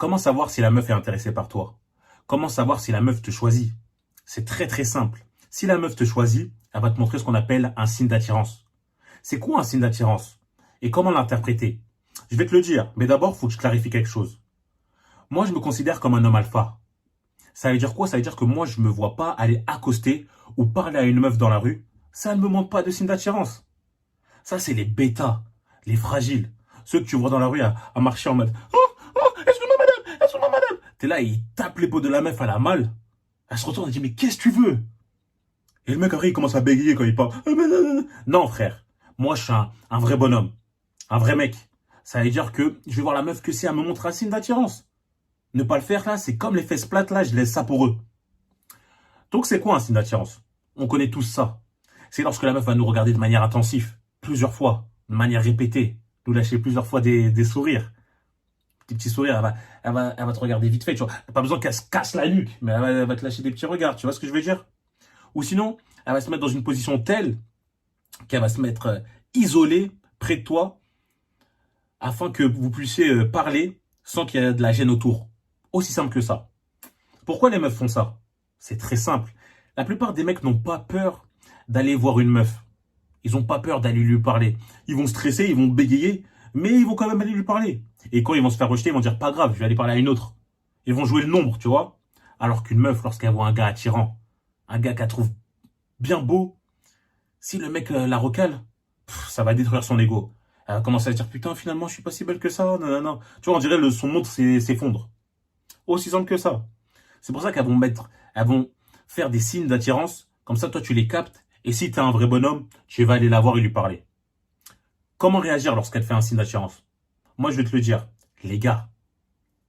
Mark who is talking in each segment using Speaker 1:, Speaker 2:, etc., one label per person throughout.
Speaker 1: Comment savoir si la meuf est intéressée par toi? Comment savoir si la meuf te choisit? C'est très très simple. Si la meuf te choisit, elle va te montrer ce qu'on appelle un signe d'attirance. C'est quoi un signe d'attirance? Et comment l'interpréter? Je vais te le dire, mais d'abord, il faut que je clarifie quelque chose. Moi, je me considère comme un homme alpha. Ça veut dire quoi? Ça veut dire que moi, je ne me vois pas aller accoster ou parler à une meuf dans la rue. Ça ne me montre pas de signe d'attirance. Ça, c'est les bêtas, les fragiles. Ceux que tu vois dans la rue à marcher en mode « Oh, oh, excuse-moi madame, excuse-moi madame !» T'es là, il tape les peaux de la meuf à la malle. Elle se retourne et dit « Mais qu'est-ce que tu veux ?» Et le mec, après, il commence à bégayer quand il parle. Non, frère. Moi, je suis un vrai bonhomme. Un vrai mec. Ça veut dire que je vais voir la meuf que si elle me montre un signe d'attirance. Ne pas le faire, là, c'est comme les fesses plates, là, je laisse ça pour eux. Donc, c'est quoi un signe d'attirance? On connaît tous ça. C'est lorsque la meuf va nous regarder de manière intensive, plusieurs fois, de manière répétée, nous lâcher plusieurs fois des sourires. Des petits sourires, elle va te regarder vite fait, tu vois. Pas besoin qu'elle se casse la nuque, mais elle va te lâcher des petits regards, tu vois ce que je veux dire? Ou sinon, elle va se mettre dans une position telle qu'elle va se mettre isolée près de toi afin que vous puissiez parler sans qu'il y ait de la gêne autour. Aussi simple que ça. Pourquoi les meufs font ça? C'est très simple. La plupart des mecs n'ont pas peur d'aller voir une meuf. Ils n'ont pas peur d'aller lui parler. Ils vont stresser, ils vont bégayer, mais ils vont quand même aller lui parler. Et quand ils vont se faire rejeter, ils vont dire pas grave, je vais aller parler à une autre. Ils vont jouer le nombre, tu vois. Alors qu'une meuf, lorsqu'elle voit un gars attirant, un gars qu'elle trouve bien beau, si le mec la recale, ça va détruire son ego. Elle va commencer à dire putain, finalement, je suis pas si belle que ça. Non, non, non. Tu vois, on dirait son monde s'effondre. Aussi simple que ça. C'est pour ça elles vont faire des signes d'attirance. Comme ça, toi, tu les captes. Et si tu es un vrai bonhomme, tu vas aller la voir et lui parler. Comment réagir lorsqu'elle fait un signe d'attirance? Moi, je vais te le dire. Les gars,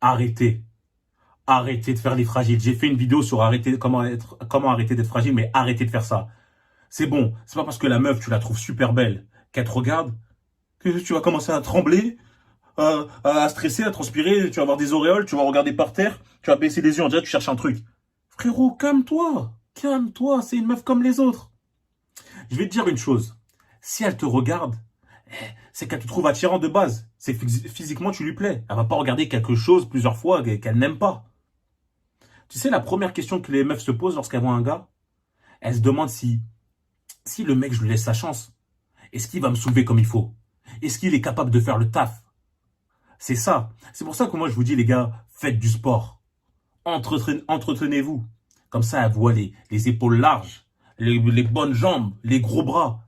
Speaker 1: arrêtez. Arrêtez de faire les fragiles. J'ai fait une vidéo sur comment arrêter d'être fragile, mais arrêtez de faire ça. C'est bon. C'est pas parce que la meuf, tu la trouves super belle, qu'elle te regarde, que tu vas commencer à trembler, à stresser, à transpirer, tu vas avoir des auréoles, tu vas regarder par terre, tu vas baisser les yeux, on dirait que tu cherches un truc. Frérot, calme-toi. Calme-toi, c'est une meuf comme les autres. Je vais te dire une chose. Si elle te regarde, c'est qu'elle te trouve attirant de base. C'est physiquement, tu lui plais. Elle va pas regarder quelque chose plusieurs fois qu'elle n'aime pas. Tu sais, la première question que les meufs se posent lorsqu'elles voient un gars, elles se demandent si le mec, je lui laisse sa chance, est-ce qu'il va me soulever comme il faut? Est-ce qu'il est capable de faire le taf? C'est ça. C'est pour ça que moi, je vous dis, les gars, faites du sport. Entretenez-vous. Comme ça, elle voit les épaules larges, les bonnes jambes, les gros bras.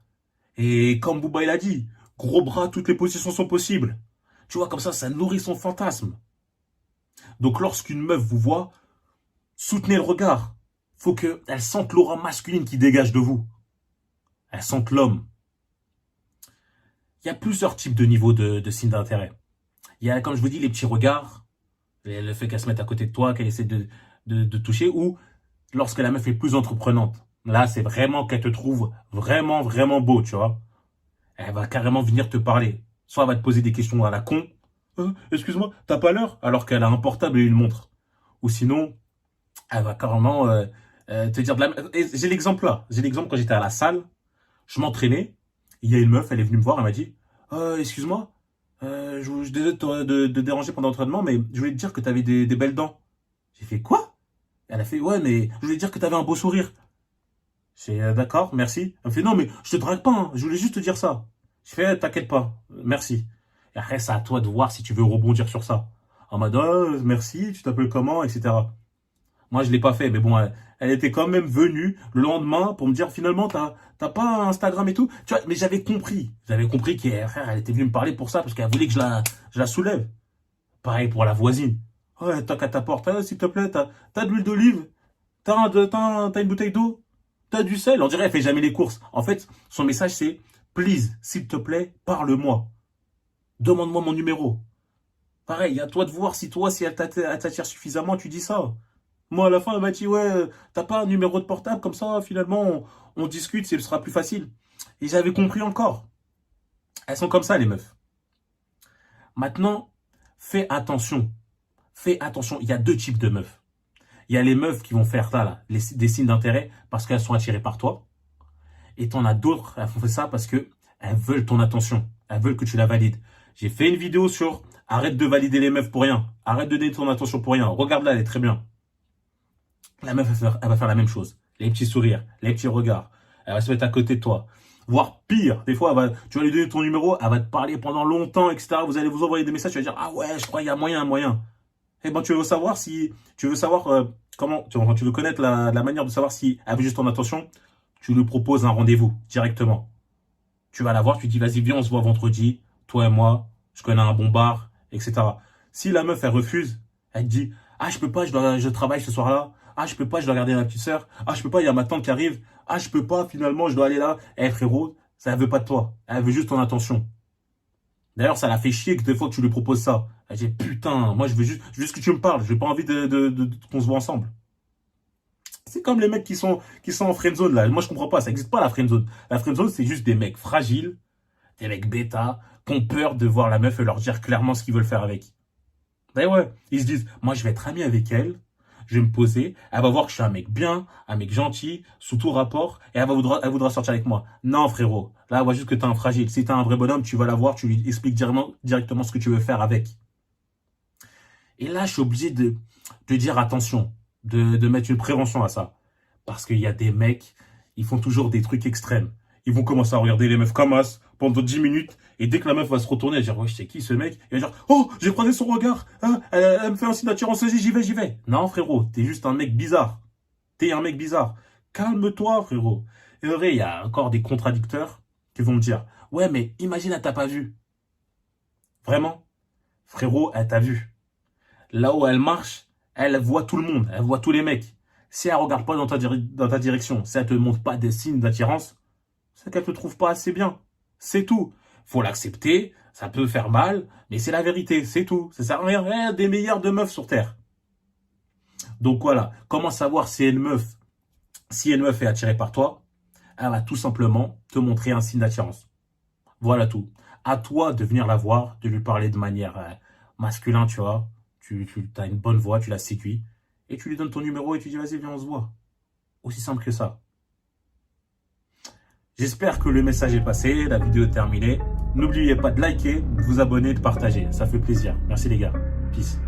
Speaker 1: Et comme Bouba, il a dit, gros bras, toutes les positions sont possibles. Tu vois, comme ça nourrit son fantasme. Donc, lorsqu'une meuf vous voit, soutenez le regard. Faut qu'elle sente l'aura masculine qui dégage de vous. Elle sente l'homme. Il y a plusieurs types de niveaux de signes d'intérêt. Il y a, comme je vous dis, les petits regards, le fait qu'elle se mette à côté de toi, qu'elle essaie de toucher, ou lorsque la meuf est plus entreprenante. Là, c'est vraiment qu'elle te trouve vraiment, vraiment beau, tu vois. Elle va carrément venir te parler. Soit elle va te poser des questions à la con. Excuse-moi, t'as pas l'heure? Alors qu'elle a un portable et une montre. Ou sinon, elle va carrément te dire de la... J'ai l'exemple là. J'ai l'exemple quand j'étais à la salle. Je m'entraînais. Il y a une meuf, elle est venue me voir, elle m'a dit excuse-moi, je suis désolé de déranger pendant l'entraînement, mais je voulais te dire que tu avais des belles dents. J'ai fait quoi? Elle a fait ouais, mais je voulais te dire que tu avais un beau sourire. J'ai d'accord, merci. Elle me fait non, mais je te drague pas, hein, je voulais juste te dire ça. Je fais t'inquiète pas, merci. Et après, c'est à toi de voir si tu veux rebondir sur ça. En mode merci, tu t'appelles comment, etc. Moi, je l'ai pas fait, mais bon, elle était quand même venue le lendemain pour me dire finalement, t'as pas Instagram et tout. Tu vois, mais j'avais compris. J'avais compris qu'elle elle était venue me parler pour ça parce qu'elle voulait que je la soulève. Pareil pour la voisine. Ouais, tant qu'à ta porte, s'il te plaît, t'as de l'huile d'olive, t'as une bouteille d'eau, t'as du sel. On dirait elle fait jamais les courses. En fait, son message c'est, please, s'il te plaît, parle-moi. Demande-moi mon numéro. Pareil, à toi de voir si elle t'attire suffisamment, tu dis ça. Moi, à la fin, elle m'a dit, ouais, t'as pas un numéro de portable, comme ça, finalement, on discute, ce sera plus facile. Et j'avais compris encore. Elles sont comme ça, les meufs. Maintenant, fais attention. Fais attention, il y a deux types de meufs. Il y a les meufs qui vont faire ça, là, des signes d'intérêt parce qu'elles sont attirées par toi. Et t'en as d'autres, elles font ça parce que elles veulent ton attention. Elles veulent que tu la valides. J'ai fait une vidéo sur Arrête de valider les meufs pour rien. Arrête de donner ton attention pour rien. Regarde-la, elle est très bien. La meuf, elle va faire la même chose. Les petits sourires, les petits regards. Elle va se mettre à côté de toi. Voire pire, des fois, tu vas lui donner ton numéro, elle va te parler pendant longtemps, etc. Vous allez vous envoyer des messages, tu vas dire, ah ouais, je crois qu'il y a moyen, un moyen. Eh ben, tu veux savoir comment, tu veux connaître la manière de savoir si elle veut juste ton attention, tu lui proposes un rendez-vous, directement. Tu vas la voir, tu dis, vas-y, viens, on se voit vendredi, toi et moi, je connais un bon bar, etc. Si la meuf, elle refuse, elle te dit, ah, je peux pas, je travaille ce soir-là. Ah, je peux pas, je dois garder ma petite sœur. Ah, je peux pas, il y a ma tante qui arrive. Ah, je peux pas, finalement, je dois aller là. Eh, frérot, ça ne veut pas de toi. Elle veut juste ton attention. D'ailleurs, ça la fait chier que des fois que tu lui proposes ça. Elle dit, putain, moi, je veux juste que tu me parles. J'ai pas envie qu'on se voit ensemble. C'est comme les mecs qui sont en friendzone, là. Moi, je comprends pas. Ça n'existe pas, la friendzone. La friendzone, c'est juste des mecs fragiles, des mecs bêta, qui ont peur de voir la meuf et leur dire clairement ce qu'ils veulent faire avec. Ben ouais, ils se disent, moi, je vais être ami avec elle. Je vais me poser, elle va voir que je suis un mec bien, un mec gentil, sous tout rapport, et elle voudra sortir avec moi. Non, frérot, là, elle voit juste que t'es un fragile. Si t'es un vrai bonhomme, tu vas la voir, tu lui expliques directement ce que tu veux faire avec. Et là, je suis obligé de dire attention, de mettre une prévention à ça. Parce qu'il y a des mecs, ils font toujours des trucs extrêmes. Ils vont commencer à regarder les meufs comme as pendant 10 minutes. Et dès que la meuf va se retourner, elle va dire, ouais, c'est qui ce mec? Il va dire, oh, j'ai croisé son regard. Hein, elle me fait un signe d'attirance, vas-y, j'y vais. Non, frérot, t'es juste un mec bizarre. T'es un mec bizarre. Calme-toi, frérot. Et vrai, il y a encore des contradicteurs qui vont me dire, ouais, mais imagine, elle t'a pas vu. Vraiment? Frérot, elle t'a vu. Là où elle marche, elle voit tout le monde. Elle voit tous les mecs. Si elle regarde pas dans ta direction, si elle te montre pas des signes d'attirance, c'est qu'elle te trouve pas assez bien. C'est tout. Faut l'accepter, ça peut faire mal, mais c'est la vérité, c'est tout. Ça sert à rien, des meilleures de meufs sur Terre. Donc voilà, comment savoir si une meuf est attirée par toi? Elle va tout simplement te montrer un signe d'attirance. Voilà tout. À toi de venir la voir, de lui parler de manière masculine, tu vois. Tu as une bonne voix, tu la séduis, et tu lui donnes ton numéro et tu dis, vas-y, viens, on se voit. Aussi simple que ça. J'espère que le message est passé, la vidéo est terminée. N'oubliez pas de liker, de vous abonner, de partager. Ça fait plaisir. Merci les gars. Peace.